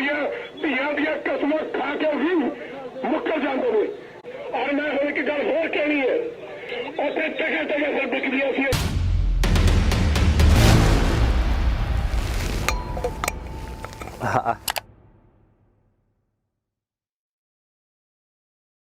ਧੀਆਂ ਦੀਆਂ ਕਸਮਾਂ ਖਾ ਕੇ ਵੀ ਮੁੱਕਰ ਜਾਂਦੇ ਨੇ। ਔਰ ਮੈਂ ਹੁਣ ਇੱਕ ਗੱਲ ਹੋਰ ਕਹਿਣੀ ਹੈ, ਉੱਥੇ ਟਕੇ ਟਕੇ ਫਿਰ ਵਿਕਦੀਆਂ ਸੀ।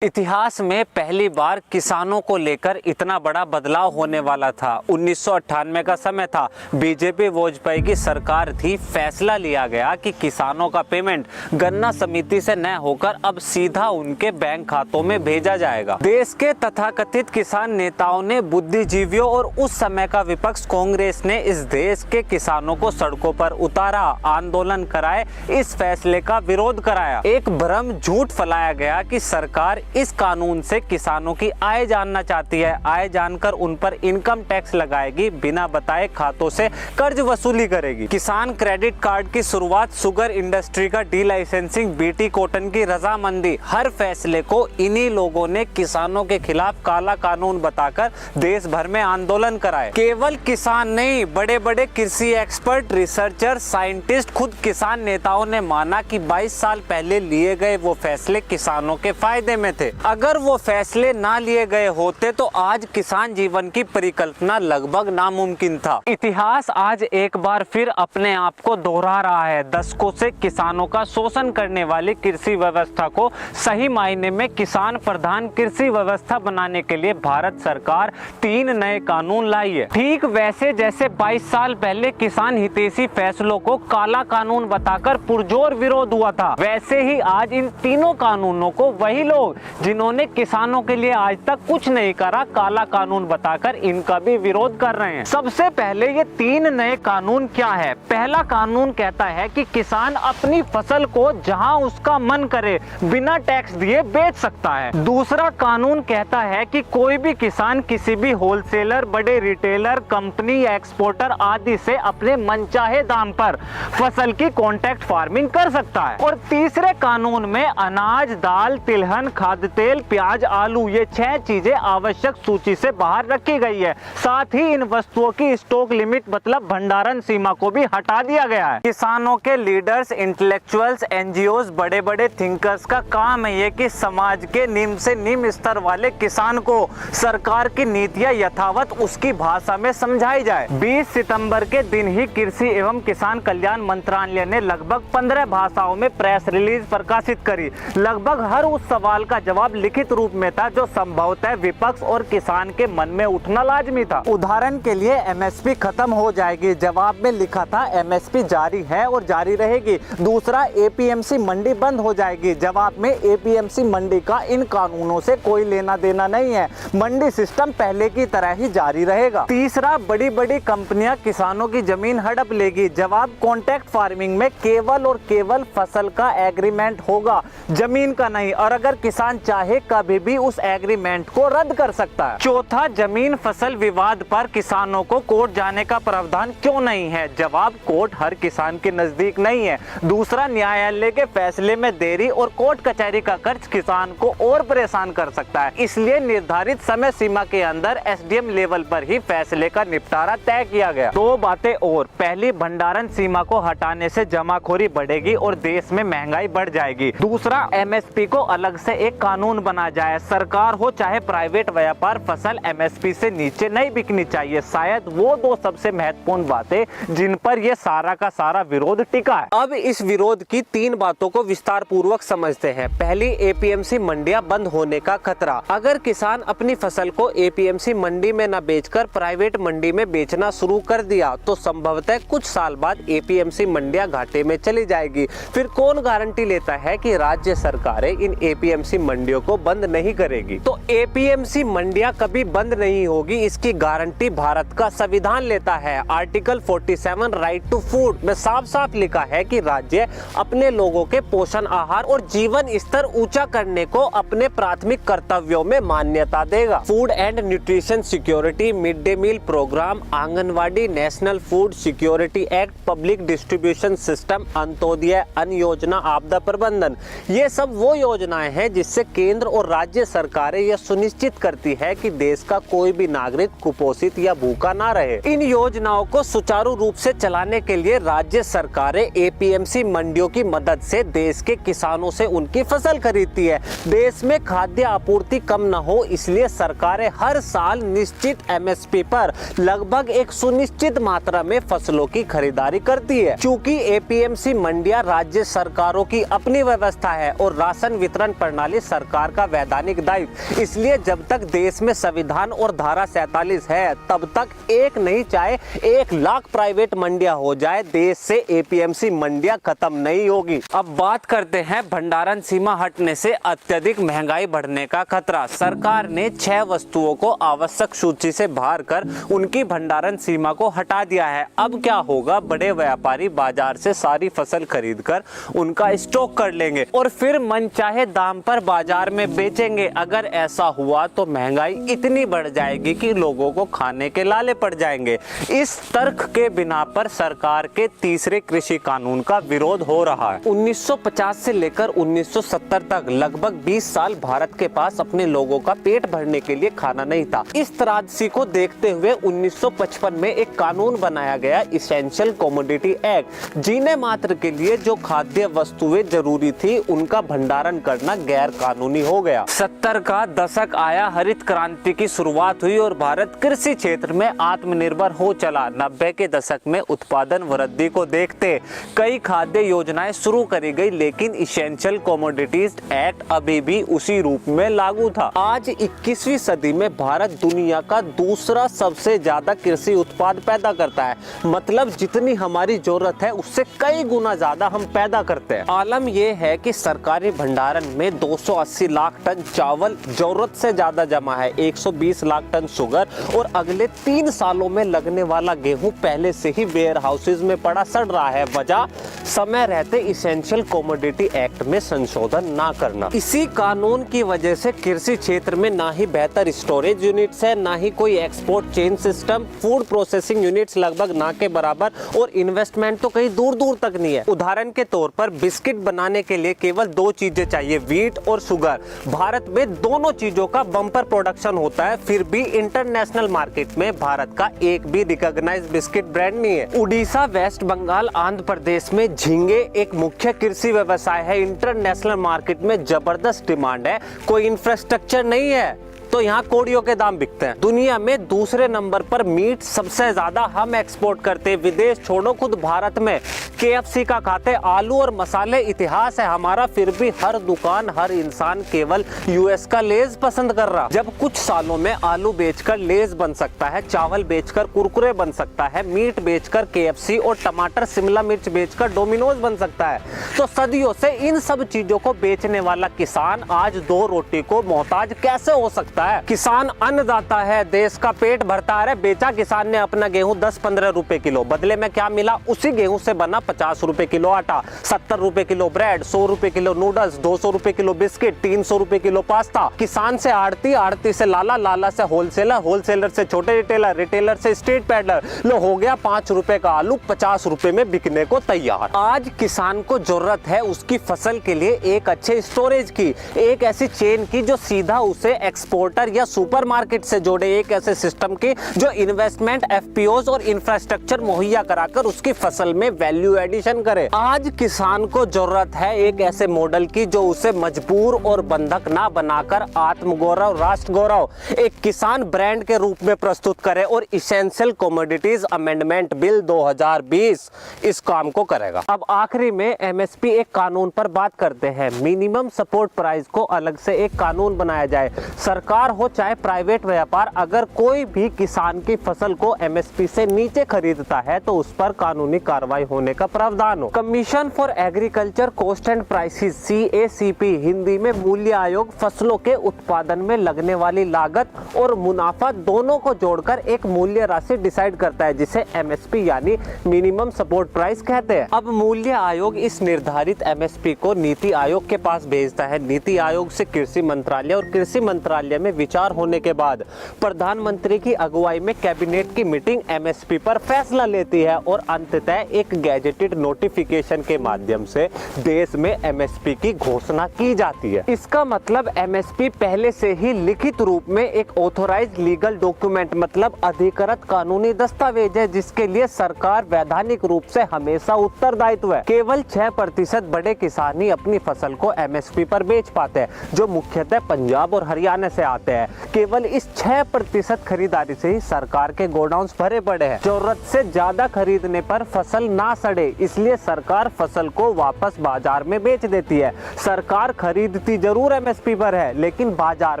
इतिहास में पहली बार किसानों को लेकर इतना बड़ा बदलाव होने वाला था। 1998 का समय था, बीजेपी वाजपेयी की सरकार थी। फैसला लिया गया कि किसानों का पेमेंट गन्ना समिति से न होकर अब सीधा उनके बैंक खातों में भेजा जाएगा। देश के तथाकथित किसान नेताओं ने, बुद्धिजीवियों और उस समय का विपक्ष कांग्रेस ने इस देश के किसानों को सड़कों पर उतारा, आंदोलन कराए, इस फैसले का विरोध कराया। एक भ्रम झूठ फैलाया गया कि सरकार इस कानून से किसानों की आय जानना चाहती है, आय जानकर उन पर इनकम टैक्स लगाएगी, बिना बताए खातों से कर्ज वसूली करेगी। किसान क्रेडिट कार्ड की शुरुआत, शुगर इंडस्ट्री का डी लाइसेंसिंग, बीटी कॉटन की रजामंदी, हर फैसले को इन्हीं लोगों ने किसानों के खिलाफ काला कानून बताकर देश भर में आंदोलन कराए। केवल किसान नहीं, बड़े बड़े कृषि एक्सपर्ट, रिसर्चर, साइंटिस्ट, खुद किसान नेताओं ने माना कि 22 साल पहले लिए गए वो फैसले किसानों के फायदे में थे। अगर वो फैसले ना लिए गए होते तो आज किसान जीवन की परिकल्पना लगभग नामुमकिन था। इतिहास आज एक बार फिर अपने आप को दोहरा रहा है। दशकों से किसानों का शोषण करने वाली कृषि व्यवस्था को सही मायने में किसान प्रधान कृषि व्यवस्था बनाने के लिए भारत सरकार 3 नए कानून लाई है। ठीक वैसे जैसे 22 साल पहले किसान हितैषी फैसलों को काला कानून बताकर पुरजोर विरोध हुआ था, वैसे ही आज इन तीनों कानूनों को वही लोग जिन्होंने किसानों के लिए आज तक कुछ नहीं करा, काला कानून बताकर इनका भी विरोध कर रहे हैं। सबसे पहले ये 3 नए कानून क्या है? पहला कानून कहता है कि किसान अपनी फसल को जहां उसका मन करे बिना टैक्स दिए बेच सकता है। दूसरा कानून कहता है कि कोई भी किसान किसी भी होलसेलर, बड़े रिटेलर, कंपनी, एक्सपोर्टर आदि से अपने मनचाहे दाम पर फसल की कॉन्ट्रैक्ट फार्मिंग कर सकता है। और तीसरे कानून में अनाज, दाल, तिलहन, खाद्य तेल, प्याज, आलू, ये 6 चीजें आवश्यक सूची से बाहर रखी गई है। साथ ही इन वस्तुओं की स्टॉक लिमिट मतलब भंडारण सीमा को भी हटा दिया गया है। किसानों के लीडर्स, इंटेलेक्चुअल्स, एनजीओज, बड़े बड़े थिंकर्स का काम है ये कि समाज के निम्न से निम्न स्तर वाले किसान को सरकार की नीतियां यथावत उसकी भाषा में समझाई जाए। 20 सितंबर के दिन ही कृषि एवं किसान कल्याण मंत्रालय ने लगभग 15 भाषाओं में प्रेस रिलीज प्रकाशित करी। लगभग हर उस सवाल का जवाब लिखित रूप में था जो संभवतः विपक्ष और किसान के मन में उठना लाजमी था। उदाहरण के लिए एमएसपी खत्म हो जाएगी, जवाब में लिखा था एमएसपी जारी है और जारी रहेगी। दूसरा, एपीएमसी मंडी बंद हो जाएगी, जवाब में एपीएमसी मंडी का इन कानूनों से कोई लेना देना नहीं है, मंडी सिस्टम पहले की तरह ही जारी रहेगा। तीसरा, बड़ी बड़ी कंपनियां किसानों की जमीन हड़प लेगी, जवाब कॉन्ट्रैक्ट फार्मिंग में केवल और केवल फसल का एग्रीमेंट होगा, जमीन का नहीं, और अगर किसान चाहे कभी भी उस एग्रीमेंट को रद्द कर सकता है। चौथा, जमीन फसल विवाद पर किसानों को कोर्ट जाने का प्रावधान क्यों नहीं है, जवाब कोर्ट हर किसान के नजदीक नहीं है। दूसरा, न्यायालय के फैसले में देरी और कोर्ट कचहरी का खर्च किसान को और परेशान कर सकता है, इसलिए निर्धारित समय सीमा के अंदर एसडीएम लेवल पर ही फैसले का निपटारा तय किया गया। 2 बातें और, पहली, भंडारण सीमा को हटाने से जमाखोरी बढ़ेगी और देश में महंगाई बढ़ जाएगी। दूसरा, एमएसपी को अलग से एक कानून बना जाए, सरकार हो चाहे प्राइवेट व्यापार, फसल एमएसपी से नीचे नहीं बिकनी चाहिए। शायद वो 2 सबसे महत्वपूर्ण बातें जिन पर ये सारा का सारा विरोध टिका है। अब इस विरोध की 3 बातों को विस्तार पूर्वक समझते हैं। पहली, एपीएमसी मंडियां बंद होने का खतरा। अगर किसान अपनी फसल को एपीएमसी मंडी में न बेचकर प्राइवेट मंडी में बेचना शुरू कर दिया तो संभवतः कुछ साल बाद एपीएमसी मंडियां घाटे में चली जाएगी। फिर कौन गारंटी लेता है कि राज्य सरकारें इन एपीएमसी मंडियों को बंद नहीं करेगी? तो एपीएमसी मंडियां कभी बंद नहीं होगी, इसकी गारंटी भारत का संविधान लेता है। आर्टिकल 47 राइट टू फूड में साफ साफ लिखा है कि राज्य अपने लोगों के पोषण, आहार और जीवन स्तर ऊंचा करने को अपने प्राथमिक कर्तव्यों में मान्यता देगा। Food and nutrition security, mid day meal programme, anganwadi, national food security act, public distribution system, Antyodaya Anna Yojana, आपदा प्रबंधन, ये सब वो योजनाएं हैं जिससे केंद्र और राज्य सरकारें यह सुनिश्चित करती है कि देश का कोई भी नागरिक कुपोषित या भूखा ना रहे। इन योजनाओं को सुचारू रूप से चलाने के लिए राज्य सरकारें एपीएमसी मंडियों की मदद से देश के किसानों से उनकी फसल खरीदती है। देश में खाद्य आपूर्ति कम न हो इसलिए सरकारें हर साल निश्चित एमएसपी पर लगभग एक सुनिश्चित मात्रा में फसलों की खरीदारी करती है। चूंकि एपीएमसी मंडियां राज्य सरकारों की अपनी व्यवस्था है और राशन वितरण प्रणाली सरकार का वैधानिक दायित्व, इसलिए जब तक देश में संविधान और धारा 47 है तब तक एक नहीं चाहे 1 लाख प्राइवेट मंडियां हो जाए, देश से एपीएमसी मंडियां खत्म नहीं होगी। अब बात करते हैं भंडारण सीमा हटने से अत्यधिक महंगाई बढ़ने का खतरा। सरकार ने 6 वस्तुओं को आवश्यक सूची से बाहर कर उनकी भंडारण सीमा को हटा दिया है। अब क्या होगा, बड़े व्यापारी बाजार से सारी फसल खरीद कर उनका स्टॉक कर लेंगे और फिर मनचाहे दाम पर बाजार में बेचेंगे। अगर ऐसा हुआ तो महंगाई इतनी बढ़ जाएगी कि लोगों को खाने के लाले पड़ जाएंगे। इस तर्क के बिना पर सरकार के तीसरे कृषि कानून का विरोध हो रहा है। 1950 से लेकर 1970 तक लगभग 20 साल भारत के पास अपने लोगों का पेट भरने के लिए खाना नहीं था। इस त्रासदी को देखते हुए 1955 में एक कानून बनाया गया, इसेंशियल कमोडिटी एक्ट। जीने मात्र के लिए जो खाद्य वस्तुएं जरूरी थी उनका भंडारण करना गैर कानूनी हो गया। 70 का दशक आया, हरित क्रांति की शुरुआत हुई और भारत कृषि क्षेत्र में आत्मनिर्भर हो चला। 90 के दशक में उत्पादन वृद्धि को देखते कई खाद्य योजनाएं शुरू करी गई, लेकिन इसेंशियल कमोडिटीज एक्ट अभी भी उसी रूप में लागू था। आज 21वीं सदी में भारत दुनिया का दूसरा सबसे ज्यादा कृषि उत्पाद पैदा करता है। मतलब जितनी हमारी जरूरत है उससे कई गुना ज्यादा हम पैदा करते हैं। आलम यह है कि सरकारी भंडारण में 280 लाख टन चावल जरूरत से ज्यादा जमा है, 120 लाख टन शुगर और अगले 3 सालों में लगने वाला गेहूं पहले से ही वेयर हाउसेज में पड़ा सड़ रहा है। वजह समय रहते इसेंशियल कमोडिटी एक्ट में संशोधन ना करना। इसी कानून की वजह से कृषि क्षेत्र में ना ही बेहतर स्टोरेज यूनिट्स है, ना ही कोई export chain system, food processing units लगभग ना के बराबर और इन्वेस्टमेंट तो कहीं दूर दूर तक नहीं है। उदाहरण के तौर पर बिस्किट बनाने के लिए केवल 2 चीजें चाहिए, व्हीट और शुगर। भारत में दोनों चीजों का बम्पर प्रोडक्शन होता है, फिर भी इंटरनेशनल मार्केट में भारत का एक भी रिकॉग्नाइज्ड बिस्किट ब्रांड नहीं है। उड़ीसा, वेस्ट बंगाल, आंध्र प्रदेश में झींगे एक मुख्य कृषि व्यवसाय है। इंटरनेशनल मार्केट में जबरदस्त डिमांड है, कोई इंफ्रास्ट्रक्चर नहीं है तो यहाँ कोड़ियों के दाम बिकते हैं। दुनिया में दूसरे नंबर पर मीट सबसे ज्यादा हम एक्सपोर्ट करते हैं। विदेश छोड़ो, खुद भारत में KFC का खाते, आलू और मसाले इतिहास है हमारा, फिर भी हर दुकान हर इंसान केवल US का लेज पसंद कर रहा। जब कुछ सालों में आलू बेचकर लेज बन सकता है, चावल बेचकर कुरकुरे बन सकता है, मीट बेचकर KFC और टमाटर शिमला मिर्च बेचकर डोमिनोज बन सकता है, तो सदियों से इन सब चीजों को बेचने वाला किसान आज 2 रोटी को मोहताज कैसे हो सकता है? किसान अन्नदाता है, देश का पेट भरता है। बेचा किसान ने अपना गेहूं 10-15 रुपए किलो, बदले में क्या मिला? उसी गेहूं से बना 50 रुपए किलो आटा, 70 रुपए किलो ब्रेड, 100 रुपए किलो नूडल्स, 200 रुपए किलो बिस्किट, 300 रुपए किलो पास्ता। किसान से आड़ती, आड़ती से लाला, लाला से होलसेलर, होलसेलर से छोटे रिटेलर, रिटेलर से स्ट्रीट पैडलर। लो हो गया 5 रुपए का आलू 50 रुपए में बिकने को तैयार। आज किसान को जरूरत है उसकी फसल के लिए एक अच्छे स्टोरेज की, एक ऐसी चेन की जो सीधा उसे एक्सपोर्टर या सुपरमार्केट से जोड़े, एक ऐसे सिस्टम की जो इन्वेस्टमेंट, FPOs और इंफ्रास्ट्रक्चर मुहैया कराकर उसकी फसल में वैल्यू एडिशन करे। आज किसान को जरूरत है एक ऐसे मॉडल की जो उसे मजबूर और बंधक ना बनाकर आत्मगौरव, राष्ट्र गौरव, एक किसान ब्रांड के रूप में प्रस्तुत करे और इसेंशियल कमोडिटीज अमेंडमेंट बिल 2020 इस काम को करेगा। अब आखिरी में MSP एक कानून पर बात करते हैं। मिनिमम सपोर्ट प्राइस को अलग से एक कानून बनाया जाए। सरकार हो चाहे प्राइवेट व्यापार, अगर कोई भी किसान की फसल को MSP से नीचे खरीदता है तो उस पर कानूनी कार्रवाई होने का प्रावधान हो। Commission for agriculture cost and prices, CACP Hindi में मूल्य आयोग, फसलों के उत्पादन में लगने वाली लागत और मुनाफा दोनों को जोड़कर एक मूल्य राशि डिसाइड करता है जिसे MSP यानी मिनिमम सपोर्ट प्राइस कहते हैं। अब मूल्य आयोग इस निर्धारित MSP को नीति आयोग के पास भेजता है। नीति आयोग से कृषि मंत्रालय और कृषि मंत्रालय में विचार होने के बाद प्रधानमंत्री की अगुवाई में कैबिनेट की मीटिंग एमएसपी पर फैसला लेती है और अंततः एक गैजेटेड नोटिफिकेशन के माध्यम से देश में एमएसपी की घोषणा की जाती है। इसका मतलब एमएसपी पहले से ही लिखित रूप में एक ऑथोराइज्ड लीगल डॉक्यूमेंट मतलब अधिकृत कानूनी दस्तावेज है, जिसके लिए सरकार वैधानिक रूप से हमेशा उत्तरदायित्व है। केवल 6% बड़े किसान ही अपनी फसल को एमएसपी पर बेच पाते हैं, जो मुख्यतः पंजाब और हरियाणा से आते हैं। केवल इस 6% खरीदारी से ही सरकार के गोडाउन्स भरे पड़े हैं। जरूरत से ज्यादा खरीदने पर फसल ना सड़े, इसलिए सरकार फसल को वापस बाजार में बेच देती है। सरकार खरीदती जरूर एमएसपी पर है, लेकिन बाजार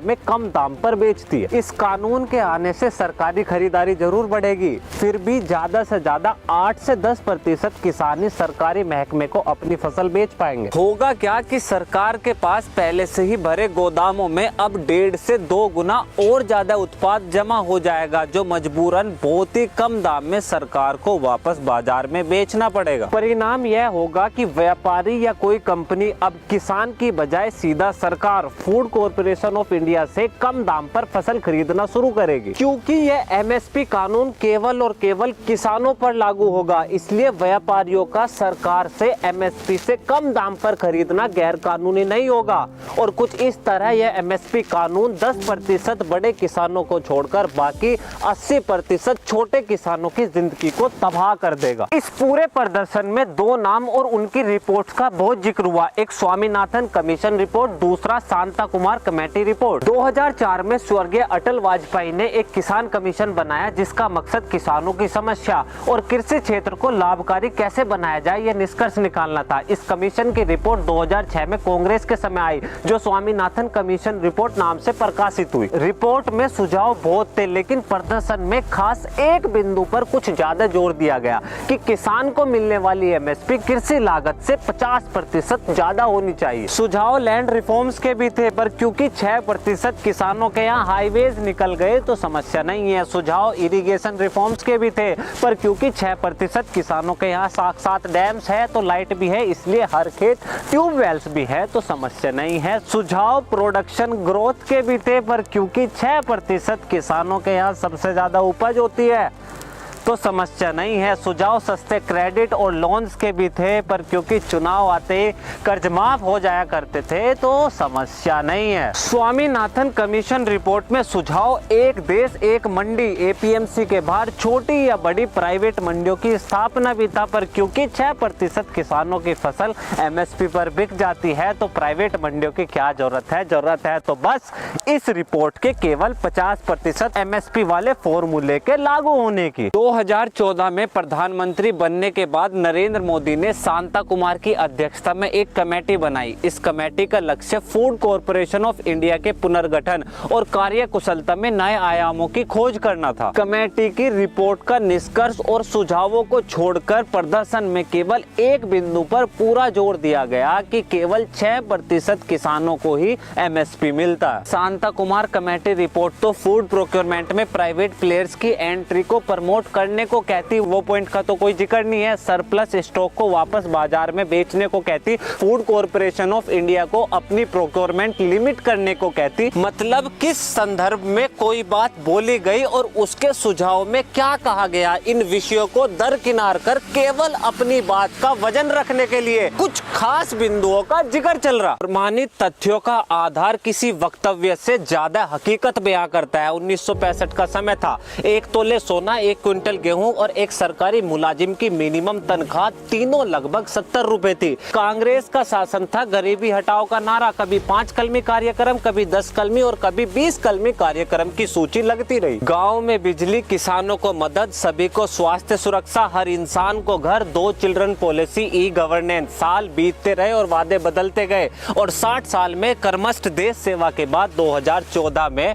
में कम दाम पर बेचती है। इस कानून के आने से सरकारी खरीदारी जरूर बढ़ेगी, फिर भी ज्यादा से ज्यादा 8 से 10% किसान ही सरकारी महकमे को अपनी फसल बेच पाएंगे। होगा क्या कि सरकार के पास पहले से ही भरे गोदामों में अब 1.5 से 2 गुना और ज्यादा उत्पाद जमा हो जाएगा, जो मजबूरन बहुत ही कम दाम में सरकार को वापस बाजार में बेचना पड़ेगा। परिणाम यह होगा कि व्यापारी या कोई कंपनी अब किसान की बजाय सीधा सरकार फूड कॉर्पोरेशन ऑफ इंडिया से कम दाम पर फसल खरीदना शुरू करेगी। क्योंकि यह एमएसपी कानून केवल और केवल किसानों पर लागू होगा, इसलिए व्यापारियों का सरकार से एमएसपी से कम दाम पर खरीदना गैर कानूनी नहीं होगा। और कुछ इस तरह यह एमएसपी कानून 10% बड़े किसानों को छोड़कर बाकी 80% छोटे किसानों की जिंदगी को तबाह कर देगा। इस पूरे प्रदर्शन में 2 नाम और उनकी रिपोर्ट का बहुत जिक्र हुआ, एक स्वामीनाथन कमीशन रिपोर्ट, दूसरा शांता कुमार कमेटी रिपोर्ट। 2004 में स्वर्गीय अटल वाजपेयी ने एक किसान कमीशन बनाया, जिसका मकसद किसानों की समस्या और कृषि क्षेत्र को लाभकारी कैसे बनाया जाए यह निष्कर्ष निकालना था। इस कमीशन की रिपोर्ट 2006 में कांग्रेस के समय आई, जो स्वामीनाथन कमीशन रिपोर्ट नाम से प्रकाशित हुई। रिपोर्ट में सुझाव बहुत थे, लेकिन प्रदर्शन में खास एक बिंदु पर कुछ ज्यादा जोर दिया गया कि किसान को मिलने वाली एमएसपी कृषि लागत से 50% ज्यादा होनी चाहिए। सुझाव लैंड रिफॉर्म्स के भी थे, पर क्योंकि 6% किसानों के यहाँ हाईवेज निकल गए तो समस्या नहीं है। सुझाव इरिगेशन रिफॉर्म्स के भी थे, पर क्योंकि 6% किसानों के यहाँ साथ डैम्स है तो लाइट भी है, इसलिए हर खेत ट्यूबवेल्स भी है तो समस्या नहीं है। सुझाव प्रोडक्शन ग्रोथ के भी थे, पर क्योंकि 6% किसानों के यहाँ सबसे ज्यादा उपज होती है तो समस्या नहीं है। सुझाव सस्ते क्रेडिट और लोन्स के भी थे, पर क्योंकि चुनाव आते ही कर्ज माफ हो जाया करते थे तो समस्या नहीं है। स्वामीनाथन कमीशन रिपोर्ट में सुझाव एक देश एक मंडी एपीएमसी के बाहर छोटी या बड़ी प्राइवेट मंडियों की स्थापना भी था, पर क्योंकि 6% किसानों की फसल एमएसपी पर बिक जाती है तो प्राइवेट मंडियों की क्या जरूरत है तो बस इस रिपोर्ट के केवल 50% एमएसपी वाले फॉर्मूले के लागू होने की। 2014 में प्रधानमंत्री बनने के बाद नरेंद्र मोदी ने शांता कुमार की अध्यक्षता में एक कमेटी बनाई। इस कमेटी का लक्ष्य फूड कॉर्पोरेशन ऑफ इंडिया के पुनर्गठन और कार्यकुशलता में नए आयामों की खोज करना था। कमेटी की रिपोर्ट का निष्कर्ष और सुझावों को छोड़कर प्रदर्शन में केवल एक बिंदु पर पूरा जोर दिया गया कि केवल 6% किसानों को ही एमएसपी मिलता है। शांता कुमार कमेटी रिपोर्ट तो फूड प्रोक्योरमेंट में प्राइवेट प्लेयर्स की एंट्री को प्रमोट करने को कहती, वो पॉइंट का तो कोई जिक्र नहीं है। सरप्लस स्टॉक को वापस बाजार में बेचने को कहती, फूड कॉर्पोरेशन ऑफ इंडिया को अपनी प्रोक्योरमेंट लिमिट करने को कहती। मतलब किस संदर्भ में कोई बात बोली गई और उसके सुझाव में क्या कहा गया, इन विषयों को दरकिनार कर केवल अपनी बात का वजन रखने के लिए कुछ खास बिंदुओं का जिक्र चल रहा। प्रमाणित तथ्यों का आधार किसी वक्तव्य से ज्यादा हकीकत बयां करता है। 1965 का समय था, 1 तोले सोना, 1 क्विंटल गेहूं और एक सरकारी मुलाजिम की मिनिमम तनख्वाह तीनों लगभग 70 रुपए थी। कांग्रेस का शासन था, गरीबी हटाओ का नारा, कभी 5 कलमी कार्यक्रम, कभी 10 कलमी और कभी 20 कलमी कार्यक्रम की सूची लगती रही। गांव में बिजली, किसानों को मदद, सभी को स्वास्थ्य सुरक्षा, हर इंसान को घर, 2 चिल्ड्रन पॉलिसी, ई गवर्नेंस। साल बीतते रहे और वादे बदलते गए और 60 साल में कर्मठ देश सेवा के बाद 2014 में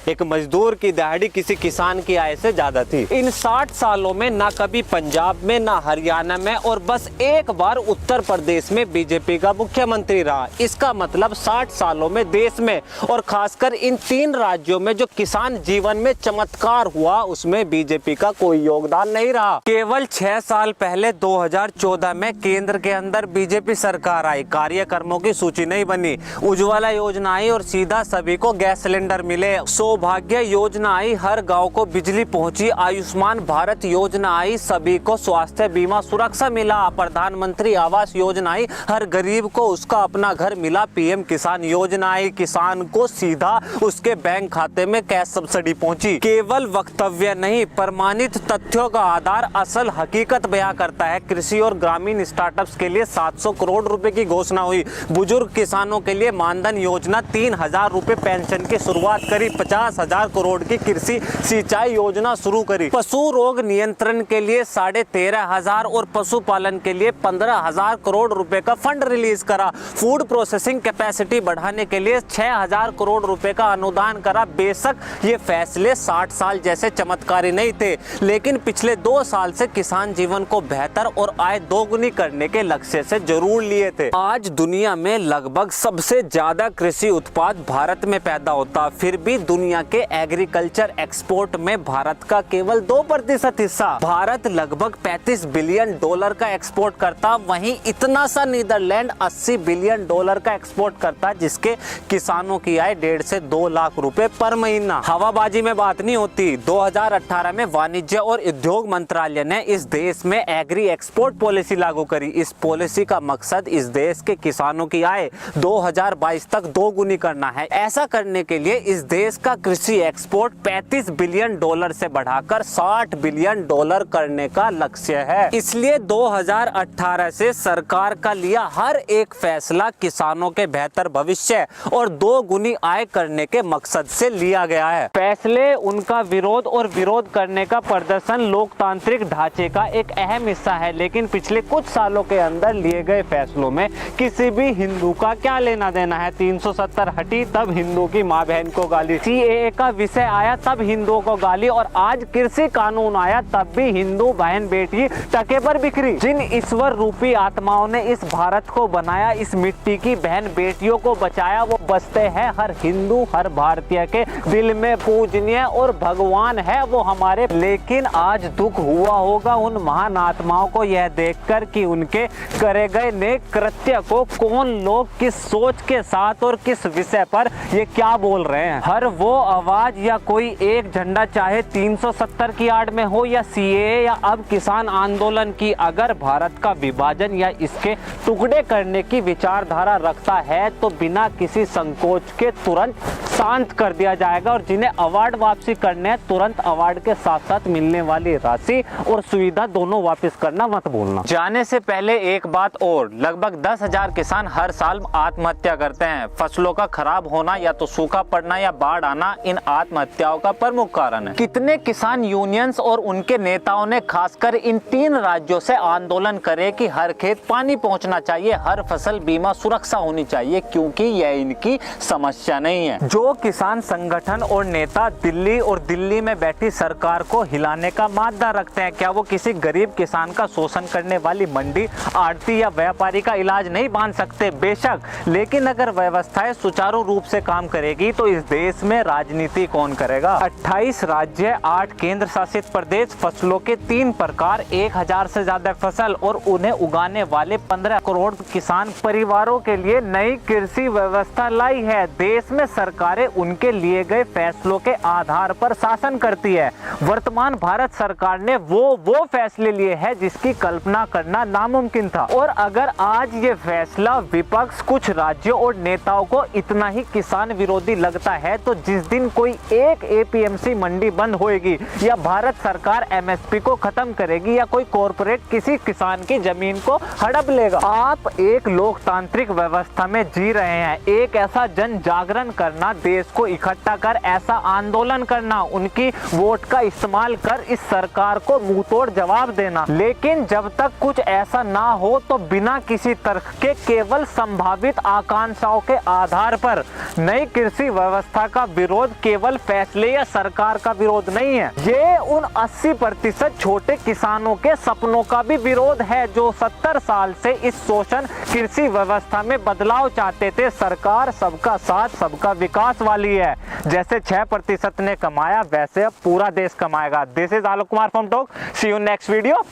एक मजदूर की दिहाड़ी किसी किसान की आय से ज्यादा थी। इन 60 सालों में ना कभी पंजाब में ना हरियाणा में और बस एक बार उत्तर प्रदेश में बीजेपी का मुख्यमंत्री रहा। इसका मतलब 60 सालों में देश में और खासकर इन 3 राज्यों में जो किसान जीवन में चमत्कार हुआ उसमें बीजेपी का कोई योगदान नहीं रहा। केवल 6 साल पहले 2014 में केंद्र के अंदर बीजेपी सरकार आई, कार्यक्रमों की सूची नहीं बनी, उज्ज्वला योजना आई और सीधा सभी को गैस सिलेंडर मिले, सौभाग्य योजना आई, हर गांव को बिजली पहुंची, आयुष्मान भारत योजना आई, सभी को स्वास्थ्य बीमा सुरक्षा मिला, प्रधानमंत्री आवास योजना आई, हर गरीब को उसका अपना घर मिला, पीएम किसान योजना आई, किसान को सीधा उसके बैंक खाते में कैश सब्सिडी पहुंची। केवल वक्तव्य नहीं, प्रमाणित तथ्यों का आधार असल हकीकत बयां करता है। कृषि और ग्रामीण स्टार्टअप्स के लिए 700 करोड़ रुपए की घोषणा हुई, बुजुर्ग किसानों के लिए मानधन योजना, 3000 रुपए पेंशन की शुरुआत करी, 50,000 करोड़ की कृषि सिंचाई योजना शुरू करी, पशु रोग नियंत्रण के लिए 13,500 और पशुपालन के लिए 15,000 करोड़ रुपए का फंड रिलीज करा, फूड प्रोसेसिंग कैपेसिटी बढ़ाने के लिए 6,000 करोड़ रुपए का अनुदान करा। बेशक ये फैसले 60 साल जैसे चमत्कारी नहीं थे, लेकिन पिछले 2 साल से किसान जीवन को बेहतर और आय दोगुनी करने के लक्ष्य से जरूर लिए थे। आज दुनिया में लगभग सबसे ज्यादा कृषि उत्पाद भारत में पैदा होता, फिर भी दुनिया के एग्रीकल्चर एक्सपोर्ट में भारत का केवल 2% हिस्सा। भारत लगभग $35 बिलियन का एक्सपोर्ट करता, वहीं इतना सा नीदरलैंड $80 बिलियन का एक्सपोर्ट करता, जिसके किसानों की आय 1.5 से 2 लाख रुपए पर महीना। हवाबाजी में बात नहीं होती। 2018 में वाणिज्य और उद्योग मंत्रालय ने इस देश में एग्री एक्सपोर्ट पॉलिसी लागू करी। इस पॉलिसी का मकसद इस देश के किसानों की आय 2022 तक दोगुनी करना है। ऐसा करने के लिए इस देश का कृषि एक्सपोर्ट $35 बिलियन से बढ़ाकर $60 बिलियन करने का लक्ष्य है। इसलिए 2018 से सरकार का लिया हर एक फैसला किसानों के बेहतर भविष्य और दोगुनी आय करने के मकसद से लिया गया है। फैसले, उनका विरोध और विरोध करने का प्रदर्शन लोकतांत्रिक ढांचे का एक अहम हिस्सा है, लेकिन पिछले कुछ सालों के अंदर लिए गए फैसलों में किसी भी हिंदू का क्या लेना देना है। 370 हटी तब हिंदू की माँ बहन को गाली, CAA का विषय आया तब हिंदुओं को गाली और आज कृषि कानून आया तब भी हिंदू बहन बेटी टके पर बिखरी। जिन ईश्वर रूपी आत्माओं ने इस भारत को बनाया, इस मिट्टी की बहन बेटियों को बचाया, वो बसते हैं हर हिंदू हर भारतीय के दिल में, पूजनीय और भगवान है वो हमारे। लेकिन आज दुख हुआ होगा उन महान आत्माओं को यह देखकर कि उनके करे गए नेक कृत्य को कौन लोग किस सोच के साथ और किस विषय पर ये क्या बोल रहे हैं। हर वो आवाज या कोई एक झंडा, चाहे 370 की आड़ में हो या CAA या अब किसान आंदोलन की, अगर भारत का विभाजन या इसके टुकड़े करने की विचारधारा रखता है तो बिना किसी संकोच के तुरंत शांत कर दिया जाएगा और जिन्हें अवार्ड वापसी करने हैं तुरंत अवार्ड के साथ साथ मिलने वाली राशि और सुविधा दोनों वापस करना मत भूलना। जाने से पहले एक बात और, लगभग 10,000 किसान हर साल आत्महत्या करते हैं। फसलों का खराब होना या तो सूखा पड़ना या बाढ़ आना इन आत्महत्याओं का प्रमुख कारण है। कितने किसान यूनियंस और उनके नेताओं ने खासकर इन 3 राज्यों से आंदोलन करे कि हर खेत पानी पहुंचना चाहिए, हर फसल बीमा सुरक्षा होनी चाहिए, क्योंकि यह इनकी समस्या नहीं है। जो किसान संगठन और नेता दिल्ली और दिल्ली में बैठी सरकार को हिलाने का मादा रखते हैं, क्या वो किसी गरीब किसान का शोषण करने वाली मंडी, आड़ती या व्यापारी का इलाज नहीं बांध सकते? बेशक, लेकिन अगर व्यवस्थाएं सुचारू रूप से काम करेगी तो इस देश में राजनीति कौन करेगा? 28 राज्य, 8 केंद्र शासित प्रदेश, फसलों के 3 प्रकार, 1000 से ज्यादा फसल और उन्हें उगाने वाले 15 करोड़ किसान परिवारों के लिए नई कृषि व्यवस्था लाई है। देश में सरकारें उनके लिए गए फैसलों के आधार पर शासन करती है। वर्तमान भारत सरकार ने वो फैसले लिए हैं जिसकी कल्पना करना नामुमकिन था, और अगर आज ये फैसला विपक्ष, कुछ राज्यों और नेताओं को इतना ही किसान विरोधी लगता है तो जिस दिन कोई एक APMC मंडी बंद होएगी या भारत सरकार MSP को खत्म करेगी या कोई कॉरपोरेट किसी किसान की जमीन को हड़प लेगा। आप एक लोकतांत्रिक व्यवस्था में जी रहे हैं, एक ऐसा जन जागरण करना, देश को इकट्ठा कर ऐसा आंदोलन करना, उनकी वोट का इस्तेमाल कर इस सरकार को मुंहतोड़ जवाब देना। लेकिन जब तक कुछ ऐसा ना हो तो बिना किसी तर्क के केवल संभावित आकांक्षाओं के आधार पर नई कृषि व्यवस्था का विरोध केवल फैसले या सरकार का विरोध नहीं है, ये उन 80% छोटे किसानों के सपनों का भी विरोध है जो 70 साल से इस शोषण कृषि व्यवस्था में बदलाव चाहते थे। सरकार सबका साथ सबका विकास वाली है। जैसे 6% ने कमाया वैसे अब पूरा देश कमाएगा। This is Alok Kumar from talk. See you next video.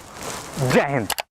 जय हिंद।